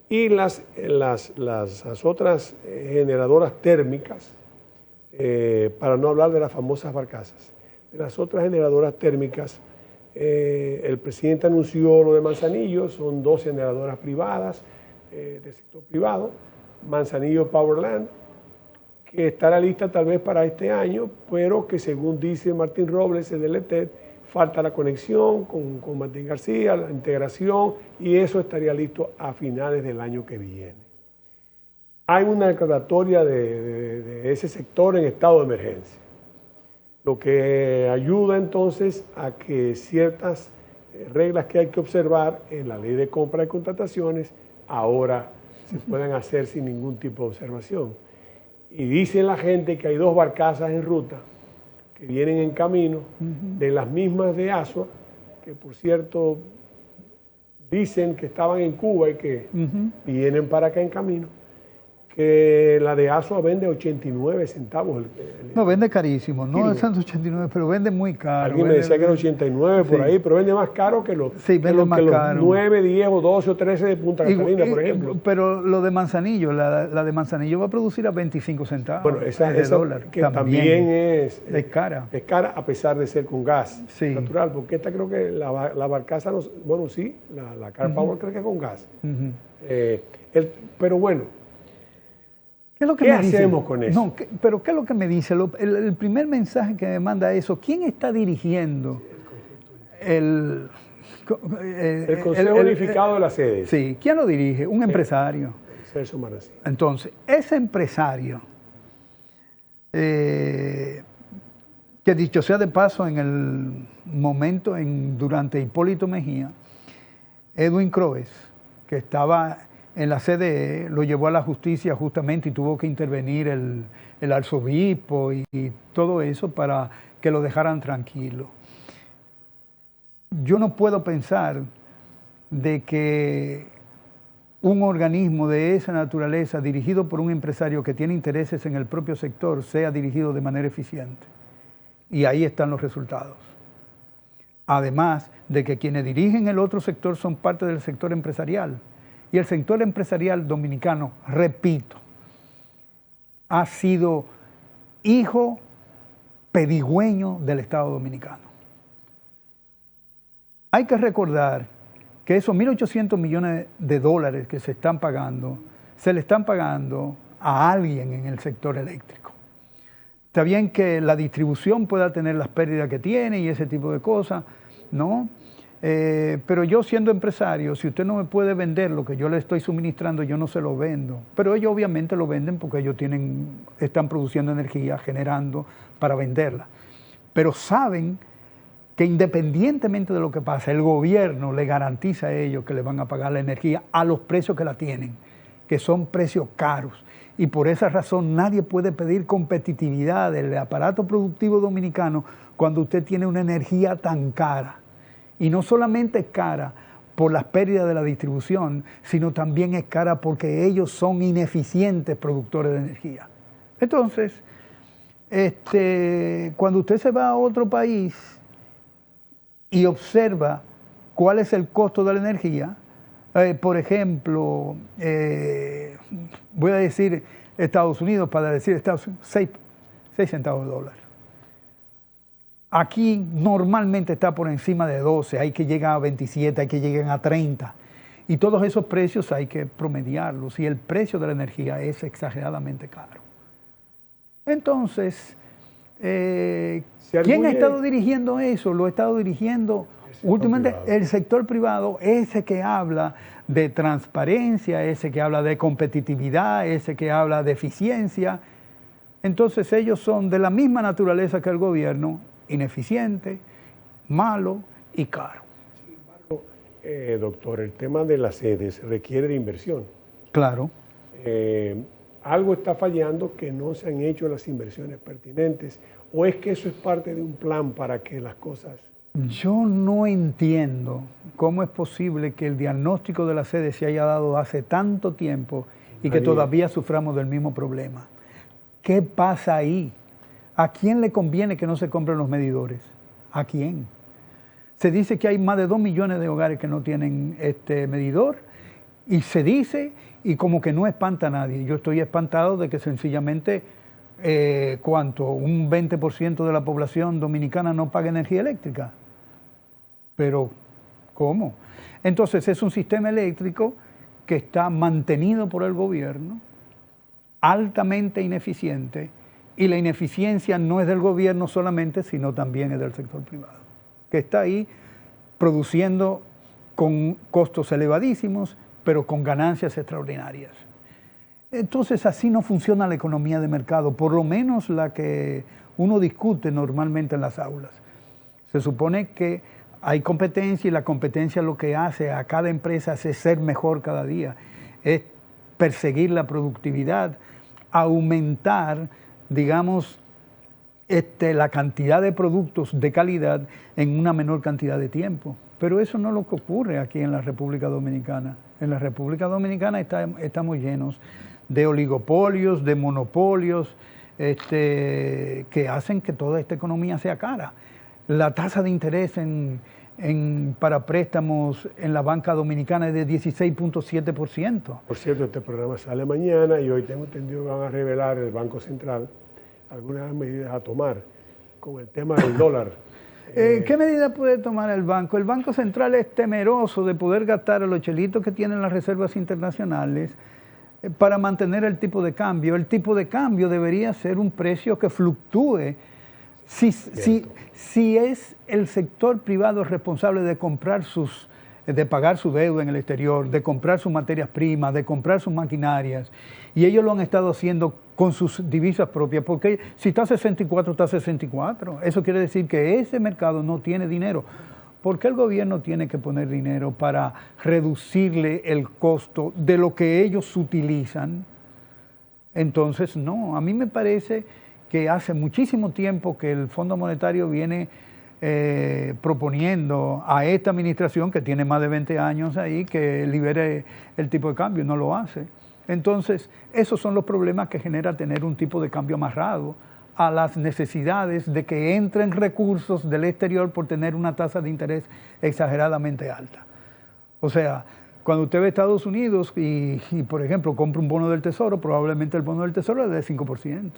A: Y las otras generadoras térmicas, para no hablar de las famosas barcazas, de las otras generadoras térmicas, el presidente anunció lo de Manzanillo, son 2 generadoras privadas del sector privado, Manzanillo Powerland, que estará lista tal vez para este año, pero que según dice Martín Robles, el de LETET, falta la conexión con Martín García, la integración, y eso estaría listo a finales del año que viene. Hay una declaratoria de ese sector en estado de emergencia, lo que ayuda entonces a que ciertas reglas que hay que observar en la ley de compra y contrataciones ahora se puedan hacer sin ningún tipo de observación. Y dice la gente que hay 2 barcazas en ruta que vienen en camino, de las mismas de Asua, que por cierto dicen que estaban en Cuba y que vienen para acá en camino, que la de Asua vende 89 centavos.
E: No, vende carísimo, no es 189, pero vende muy caro.
A: Alguien me decía que era 89 por ahí, pero vende más caro que los 9, 10 o 12 o 13 de Punta Catalina, por ejemplo.
E: Pero lo de Manzanillo, la de Manzanillo va a producir a 25 centavos.
A: Bueno, esa dólar, que también es
E: cara.
A: Es cara a pesar de ser con gas natural, porque esta creo que la barcaza, bueno, sí, la Car Power creo que es con gas. Pero bueno, ¿Qué hacemos con eso?
E: No, pero ¿qué es lo que me dice? El primer mensaje que me manda eso, ¿quién está dirigiendo el
A: Consejo Unificado de las Sedes?
E: Sí, ¿quién lo dirige? Un empresario.
A: Celso Marací.
E: Entonces, ese empresario, que dicho sea de paso, en el momento, durante Hipólito Mejía, Edwin Croes, que estaba en la CDE, lo llevó a la justicia justamente y tuvo que intervenir el arzobispo y todo eso para que lo dejaran tranquilo. Yo no puedo pensar de que un organismo de esa naturaleza, dirigido por un empresario que tiene intereses en el propio sector, sea dirigido de manera eficiente. Y ahí están los resultados. Además de que quienes dirigen el otro sector son parte del sector empresarial. Y el sector empresarial dominicano, repito, ha sido hijo pedigüeño del Estado dominicano. Hay que recordar que esos 1.800 millones de dólares que se están pagando, se le están pagando a alguien en el sector eléctrico. Está bien que la distribución pueda tener las pérdidas que tiene y ese tipo de cosas, ¿no? Pero yo siendo empresario, si usted no me puede vender lo que yo le estoy suministrando, yo no se lo vendo. Pero ellos obviamente lo venden porque ellos están produciendo energía, generando para venderla. Pero saben que independientemente de lo que pasa, el gobierno le garantiza a ellos que le van a pagar la energía a los precios que la tienen, que son precios caros. Y por esa razón nadie puede pedir competitividad del aparato productivo dominicano cuando usted tiene una energía tan cara. Y no solamente es cara por las pérdidas de la distribución, sino también es cara porque ellos son ineficientes productores de energía. Entonces, cuando usted se va a otro país y observa cuál es el costo de la energía, por ejemplo, voy a decir Estados Unidos, para decir Estados Unidos, 6 centavos de dólar. Aquí normalmente está por encima de 12, hay que llegar a 27, hay que llegar a 30. Y todos esos precios hay que promediarlos y el precio de la energía es exageradamente caro. Entonces, ¿quién ha estado dirigiendo eso? Lo ha estado dirigiendo últimamente el sector privado, ese que habla de transparencia, ese que habla de competitividad, ese que habla de eficiencia. Entonces ellos son de la misma naturaleza que el gobierno, ineficiente, malo y caro.
A: Sin embargo, doctor, el tema de las sedes requiere de inversión.
E: Claro.
A: Algo está fallando que no se han hecho las inversiones pertinentes, o es que eso es parte de un plan para que las cosas...
E: Yo no entiendo cómo es posible que el diagnóstico de la sede se haya dado hace tanto tiempo y que todavía suframos del mismo problema. ¿Qué pasa ahí? ¿A quién le conviene que no se compren los medidores? ¿A quién? Se dice que hay más de 2 millones de hogares que no tienen este medidor y se dice, y como que no espanta a nadie. Yo estoy espantado de que sencillamente, un 20% de la población dominicana no paga energía eléctrica. Pero, ¿cómo? Entonces es un sistema eléctrico que está mantenido por el gobierno, altamente ineficiente, y la ineficiencia no es del gobierno solamente, sino también es del sector privado, que está ahí produciendo con costos elevadísimos, pero con ganancias extraordinarias. Entonces así no funciona la economía de mercado, por lo menos la que uno discute normalmente en las aulas. Se supone que hay competencia y la competencia lo que hace a cada empresa es ser mejor cada día, es perseguir la productividad, aumentar, digamos, la cantidad de productos de calidad en una menor cantidad de tiempo. Pero eso no es lo que ocurre aquí en la República Dominicana. En la República Dominicana estamos llenos de oligopolios, de monopolios, que hacen que toda esta economía sea cara. La tasa de interés para préstamos en la banca dominicana es de 16.7%.
A: Por cierto, este programa sale mañana y hoy tengo entendido que van a revelar el Banco Central algunas medidas a tomar con el tema del dólar.
E: ¿Qué medidas puede tomar el banco? El Banco Central es temeroso de poder gastar los chelitos que tienen las reservas internacionales para mantener el tipo de cambio. El tipo de cambio debería ser un precio que fluctúe. Si es el sector privado responsable de de pagar su deuda en el exterior, de comprar sus materias primas, de comprar sus maquinarias, y ellos lo han estado haciendo con sus divisas propias, porque si está a 64, está a 64. Eso quiere decir que ese mercado no tiene dinero. ¿Por qué el gobierno tiene que poner dinero para reducirle el costo de lo que ellos utilizan? Entonces, no, a mí me parece que hace muchísimo tiempo que el Fondo Monetario viene proponiendo a esta administración, que tiene más de 20 años ahí, que libere el tipo de cambio, no lo hace. Entonces, esos son los problemas que genera tener un tipo de cambio amarrado a las necesidades de que entren recursos del exterior por tener una tasa de interés exageradamente alta. O sea, cuando usted ve a Estados Unidos y, por ejemplo, compra un bono del Tesoro, probablemente el bono del Tesoro es de 5%.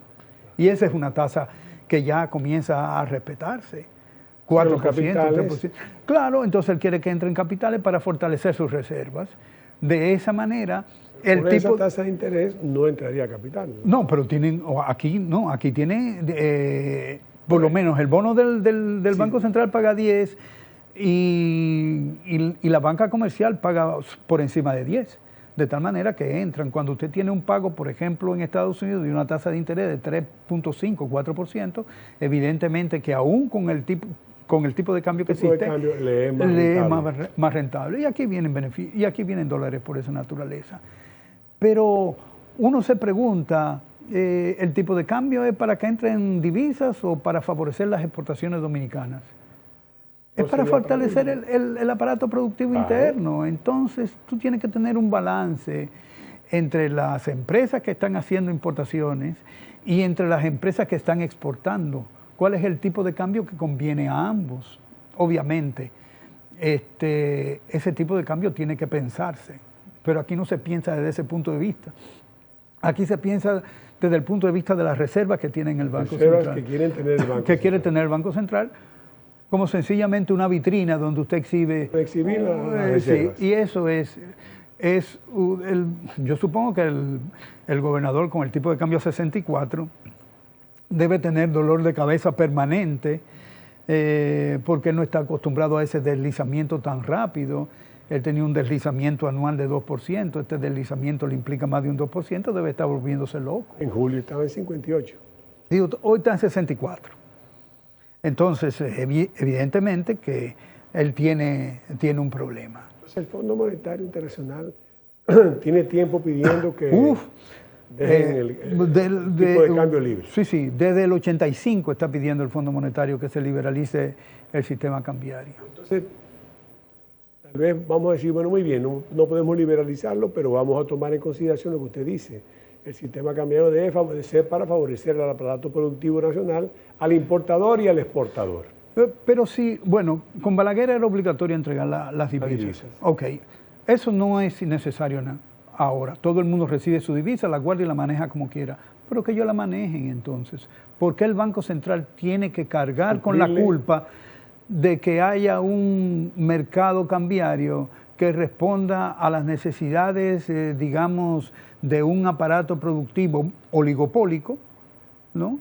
E: Y esa es una tasa que ya comienza a respetarse. 4%, 3%. Claro, entonces él quiere que entren capitales para fortalecer sus reservas. De esa manera,
A: esa tasa de interés no entraría capital.
E: No, pero aquí tiene, por lo menos el bono del Banco Central paga 10 y la banca comercial paga por encima de 10. De tal manera que entran, cuando usted tiene un pago, por ejemplo, en Estados Unidos de una tasa de interés de 3.5, 4%, evidentemente que aún con el tipo de cambio que existe,
A: le es
E: más rentable. Y aquí vienen beneficios, y aquí vienen dólares por esa naturaleza. Pero uno se pregunta, ¿el tipo de cambio es para que entren divisas o para favorecer las exportaciones dominicanas? Es para fortalecer el aparato productivo interno. Entonces, tú tienes que tener un balance entre las empresas que están haciendo importaciones y entre las empresas que están exportando. ¿Cuál es el tipo de cambio que conviene a ambos? Obviamente, ese tipo de cambio tiene que pensarse, pero aquí no se piensa desde ese punto de vista. Aquí se piensa desde el punto de vista de las reservas que tiene el Banco
A: Reservas
E: Central.
A: que quieren tener el Banco
E: que quiere
A: Central.
E: tener el Banco Central, como sencillamente una vitrina donde usted exhibe.
A: Exhibir las
E: Sí,
A: reservas.
E: y eso yo supongo que el gobernador con el tipo de cambio 64 debe tener dolor de cabeza permanente porque no está acostumbrado a ese deslizamiento tan rápido. Él tenía un deslizamiento anual de 2%, este deslizamiento le implica más de un 2%, debe estar volviéndose loco.
A: En julio estaba en 58.
E: Digo, hoy está en 64. Entonces, evidentemente que él tiene un problema.
A: Entonces el Fondo Monetario Internacional tiene tiempo pidiendo que dejen el tipo de cambio libre.
E: Sí, desde el 85 está pidiendo el Fondo Monetario que se liberalice el sistema cambiario.
A: Entonces, tal vez vamos a decir, bueno, muy bien, no podemos liberalizarlo, pero vamos a tomar en consideración lo que usted dice. El sistema cambiario debe ser para favorecer al aparato productivo nacional, al importador y al exportador.
E: Pero sí, bueno, con Balaguer era obligatorio entregar las divisas. Ok, eso no es necesario ahora. Todo el mundo recibe su divisa, la guarda y la maneja como quiera. Pero que ellos la manejen entonces. ¿Por qué el Banco Central tiene que cargar con la culpa de que haya un mercado cambiario que responda a las necesidades, digamos, de un aparato productivo oligopólico, ¿no?,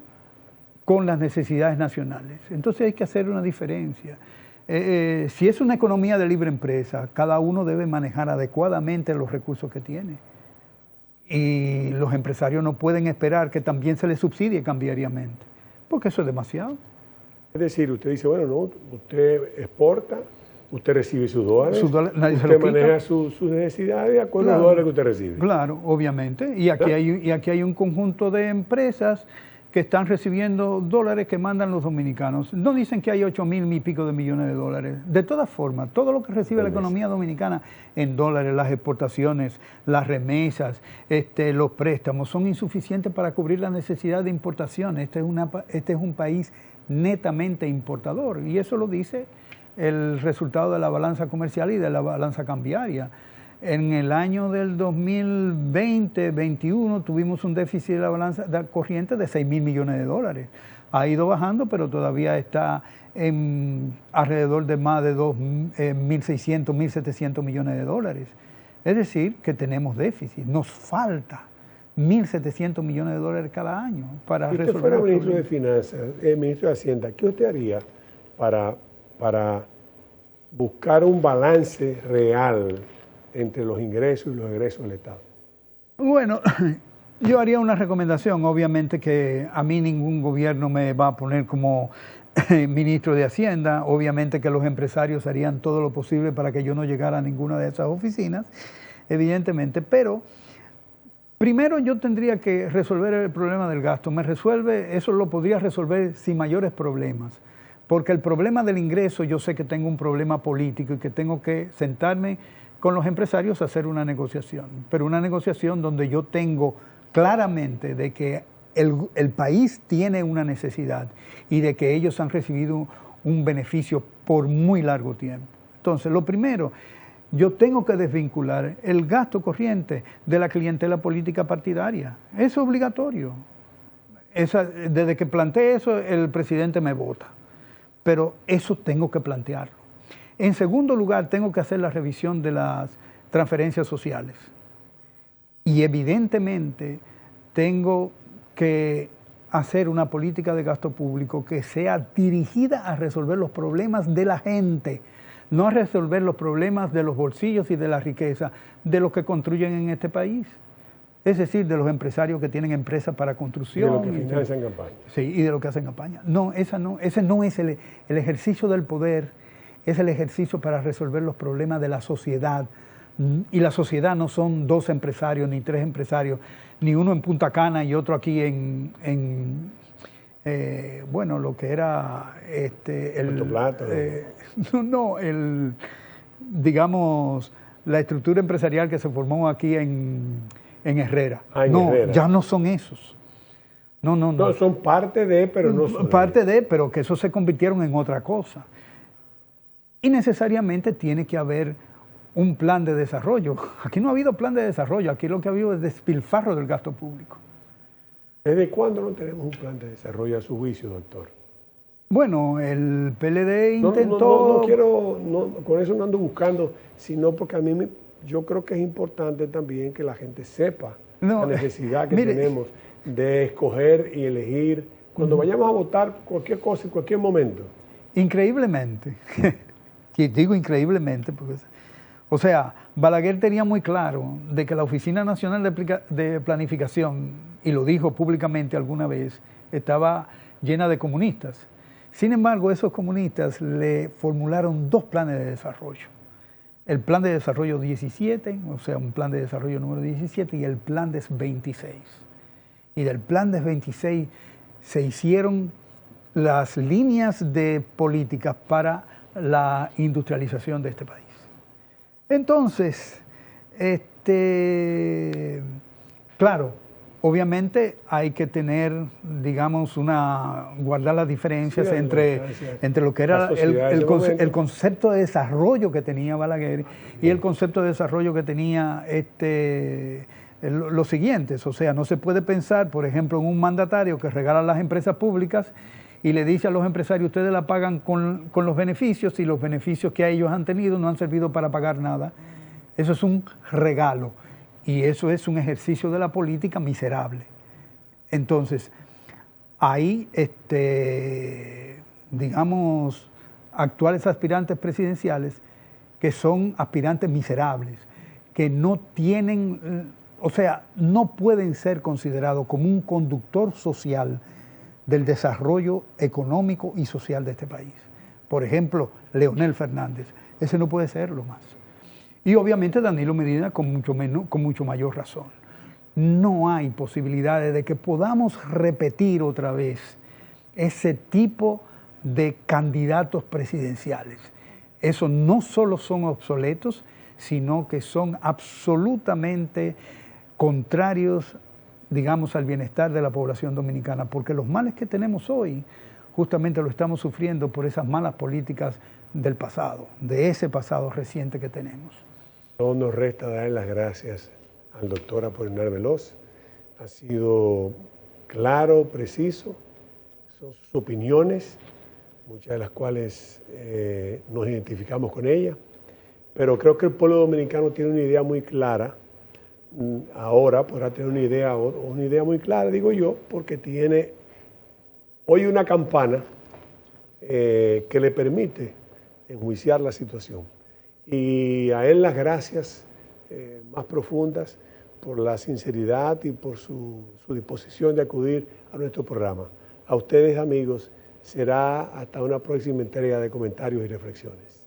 E: con las necesidades nacionales? Entonces hay que hacer una diferencia. Si es una economía de libre empresa, cada uno debe manejar adecuadamente los recursos que tiene. Y los empresarios no pueden esperar que también se les subsidie cambiariamente, porque eso es demasiado.
A: Es decir, usted dice, bueno, no, usted exporta, usted recibe sus dólares,
E: Nadie se
A: usted
E: lo quita.
A: maneja sus necesidades de acuerdo a los dólares que usted recibe.
E: Claro, obviamente. Y aquí hay un conjunto de empresas que están recibiendo dólares que mandan los dominicanos. No dicen que hay 8.000 y pico de millones de dólares. De todas formas, todo lo que recibe la economía dominicana en dólares, las exportaciones, las remesas, los préstamos, son insuficientes para cubrir la necesidad de importación. Este es un país netamente importador, y eso lo dice el resultado de la balanza comercial y de la balanza cambiaria. En el año del 2020-21 tuvimos un déficit de la balanza corriente de 6.000 millones de dólares. Ha ido bajando, pero todavía está en alrededor de más de 1.600, 1.700 millones de dólares. Es decir, que tenemos déficit. Nos falta 1.700 millones de dólares cada año para resolver.
A: Si usted fuera ministro de Finanzas, ministro de Hacienda, ¿qué usted haría para buscar un balance real entre los ingresos y los egresos del Estado?
E: Bueno, yo haría una recomendación. Obviamente que a mí ningún gobierno me va a poner como ministro de Hacienda. Obviamente que los empresarios harían todo lo posible para que yo no llegara a ninguna de esas oficinas, evidentemente. Pero primero yo tendría que resolver el problema del gasto. Eso lo podría resolver sin mayores problemas. Porque el problema del ingreso, yo sé que tengo un problema político y que tengo que sentarme con los empresarios a hacer una negociación. Pero una negociación donde yo tengo claramente de que el país tiene una necesidad y de que ellos han recibido un beneficio por muy largo tiempo. Entonces, lo primero, yo tengo que desvincular el gasto corriente de la clientela política partidaria. Eso es obligatorio. Desde que planteé eso, el presidente me vota. Pero eso tengo que plantearlo. En segundo lugar, tengo que hacer la revisión de las transferencias sociales. Y evidentemente tengo que hacer una política de gasto público que sea dirigida a resolver los problemas de la gente, no a resolver los problemas de los bolsillos y de la riqueza de los que construyen en este país. Es decir, de los empresarios que tienen empresas para construcción.
A: De los que financian campaña.
E: Sí, y de los que hacen campaña. No, ese no es el ejercicio del poder, es el ejercicio para resolver los problemas de la sociedad. Y la sociedad no son 2 empresarios, ni 3 empresarios, ni uno en Punta Cana y otro aquí lo que era
A: Puerto Plata.
E: digamos, la estructura empresarial que se formó aquí en Herrera.
A: Herrera.
E: Ya no son esos. No,
A: son parte de, pero no son.
E: Parte de, pero que esos se convirtieron en otra cosa. Y necesariamente tiene que haber un plan de desarrollo. Aquí no ha habido plan de desarrollo, aquí lo que ha habido es despilfarro del gasto público.
A: ¿Desde cuándo no tenemos un plan de desarrollo a su juicio, doctor?
E: Bueno, el PLD intentó...
A: Con eso no ando buscando, sino porque yo creo que es importante también que la gente sepa la necesidad que tenemos de escoger y elegir cuando vayamos a votar cualquier cosa en cualquier momento.
E: Increíblemente, y digo increíblemente, porque, o sea, Balaguer tenía muy claro de que la Oficina Nacional de Planificación, y lo dijo públicamente alguna vez, estaba llena de comunistas. Sin embargo, esos comunistas le formularon dos planes de desarrollo. El plan de desarrollo 17, o sea, un plan de desarrollo número 17, y el plan DES 26. Y del plan DES 26 se hicieron las líneas de políticas para la industrialización de este país. Entonces, claro, obviamente hay que tener, digamos, guardar las diferencias entre lo que era el concepto de desarrollo que tenía Balaguer y el concepto de desarrollo que tenía los siguientes. O sea, no se puede pensar, por ejemplo, en un mandatario que regala las empresas públicas y le dice a los empresarios, ustedes la pagan con los beneficios, y los beneficios que ellos han tenido no han servido para pagar nada. Eso es un regalo. Y eso es un ejercicio de la política miserable. Entonces, hay, digamos, actuales aspirantes presidenciales que son aspirantes miserables, que no tienen, o sea, no pueden ser considerados como un conductor social del desarrollo económico y social de este país. Por ejemplo, Leonel Fernández, ese no puede serlo más. Y obviamente Danilo Medina con mucho mayor razón. No hay posibilidades de que podamos repetir otra vez ese tipo de candidatos presidenciales. Eso no solo son obsoletos, sino que son absolutamente contrarios, digamos, al bienestar de la población dominicana, porque los males que tenemos hoy justamente lo estamos sufriendo por esas malas políticas del pasado, de ese pasado reciente que tenemos.
A: No nos resta dar las gracias al doctor Apolinar Veloz. Ha sido claro, preciso, son sus opiniones, muchas de las cuales nos identificamos con ella, pero creo que el pueblo dominicano tiene una idea muy clara. Ahora podrá tener una idea muy clara, digo yo, porque tiene hoy una campana que le permite enjuiciar la situación. Y a él las gracias más profundas por la sinceridad y por su disposición de acudir a nuestro programa. A ustedes, amigos, será hasta una próxima entrega de comentarios y reflexiones.